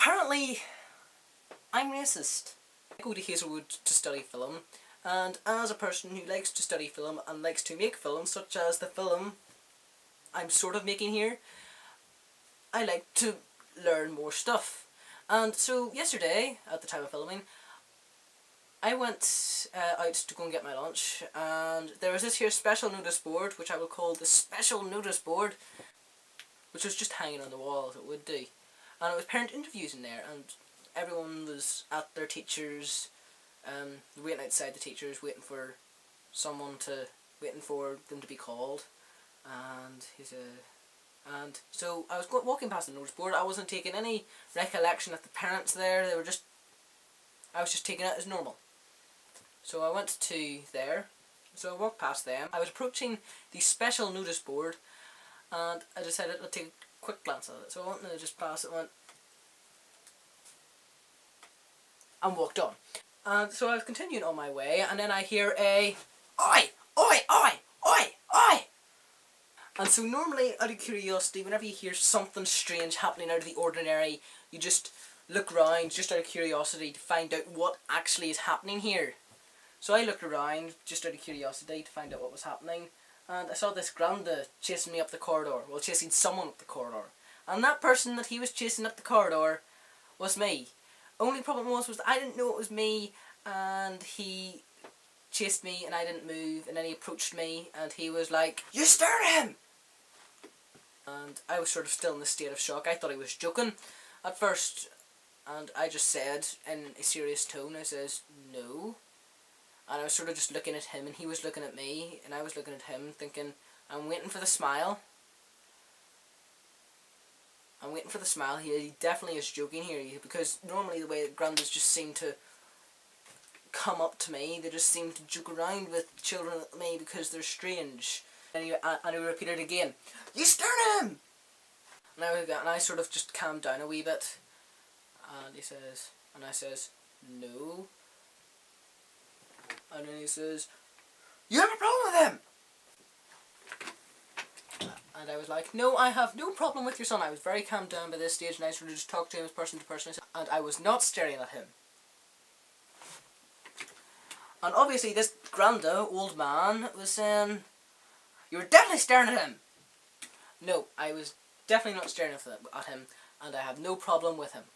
Apparently, I'm racist. I go to Hazelwood to study film, and as a person who likes to study film and likes to make films, such as the film I'm sort of making here, I like to learn more stuff. And so yesterday, at the time of filming, I went out to go and get my lunch, and there was this here special notice board, which I will call the special notice board, which was just hanging on the wall as it would do. And it was parent interviews in there, and everyone was at their teachers, waiting outside the teachers, waiting for them to be called. And so I was walking past the notice board. I wasn't taking any recollection of the parents there. I was just taking it as normal. So I went to there. So I walked past them. I was approaching the special notice board, and I decided to take a quick glance at it. So I went and just passed it, and walked on. And so I was continuing on my way, and then I hear a "Oi! Oi! Oi! Oi! Oi!" And so normally, out of curiosity, whenever you hear something strange happening out of the ordinary, you just look around, just out of curiosity, to find out what actually is happening here. So I looked around, just out of curiosity, to find out what was happening, and I saw this granda chasing me up the corridor, well, chasing someone up the corridor. And that person that he was chasing up the corridor was me. Only problem was that I didn't know it was me, and he chased me and I didn't move, and then he approached me and he was like, "You stare at him!" And I was sort of still in a state of shock. I thought he was joking at first, and I just said in a serious tone, I says, "No." And I was sort of just looking at him, and he was looking at me, and I was looking at him thinking, I'm waiting for the smile. I'm waiting for the smile. He definitely is joking here, because normally the way that grandas just seem to come up to me, they just seem to joke around with children at me because they're strange. And he repeated again, "You stare at him!" And I sort of just calmed down a wee bit. And I says, "No." And then he says, "You have a problem with him!" And I was like, "No, I have no problem with your son." I was very calmed down by this stage, and I sort of just talked to him as person to person, and I was not staring at him. And obviously this granda old man was saying, "You were definitely staring at him." No, I was definitely not staring at him, and I have no problem with him.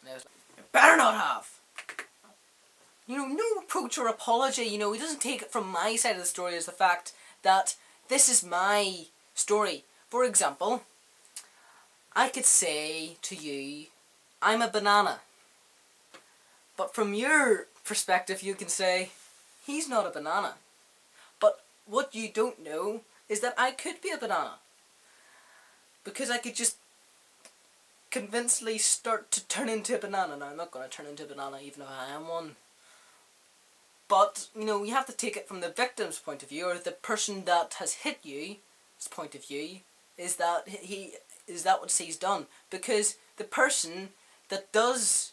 And I was like, "You better not have." No approach or apology, he doesn't take it from my side of the story as the fact that this is my story. For example, I could say to you, "I'm a banana." But from your perspective, you can say, "He's not a banana." But what you don't know is that I could be a banana. Because I could just convincingly start to turn into a banana. Now, I'm not going to turn into a banana even if I am one. But, you have to take it from the victim's point of view, or the person that has hit you's point of view, is that what he's done. Because the person that does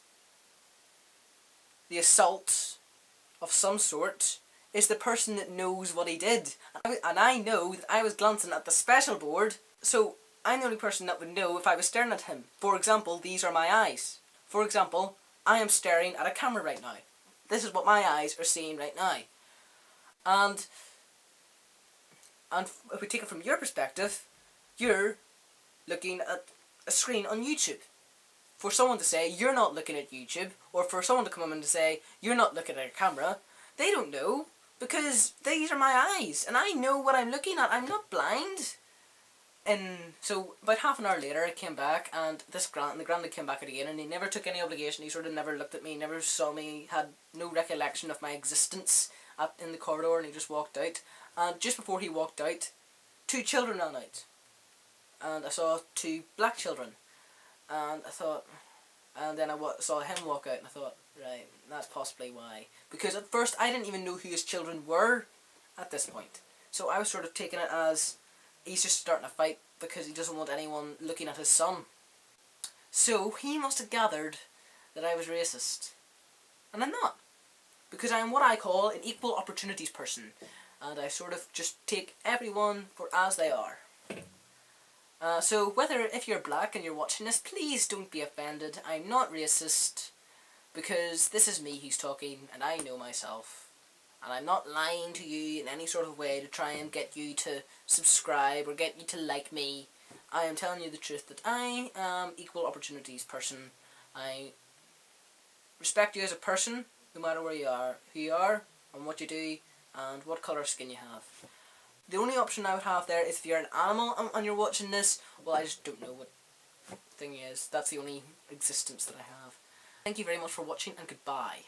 the assault of some sort is the person that knows what he did. And I know that I was glancing at the special board, so I'm the only person that would know if I was staring at him. For example, these are my eyes. For example, I am staring at a camera right now. This is what my eyes are seeing right now. And if we take it from your perspective, you're looking at a screen on YouTube. For someone to say you're not looking at YouTube, or for someone to come in and say you're not looking at a camera, they don't know, because these are my eyes, and I know what I'm looking at. I'm not blind. And so about half an hour later I came back, and the granda came back again, and he never took any obligation. He sort of never looked at me, never saw me, had no recollection of my existence in the corridor, and he just walked out. And just before he walked out, 2 children ran out, and I saw 2 black children, and then I saw him walk out, and I thought, right, that's possibly why. Because at first I didn't even know who his children were at this point. So I was sort of taking it as he's just starting a fight because he doesn't want anyone looking at his son. So he must have gathered that I was racist. And I'm not. Because I am what I call an equal opportunities person. And I sort of just take everyone for as they are. So if you're black and you're watching this, please don't be offended. I'm not racist, because this is me who's talking, and I know myself. And I'm not lying to you in any sort of way to try and get you to subscribe or get you to like me. I am telling you the truth that I am equal opportunities person. I respect you as a person, no matter who you are, and what you do, and what colour skin you have. The only option I would have there is if you're an animal and you're watching this, well, I just don't know what thing is. That's the only existence that I have. Thank you very much for watching, and goodbye.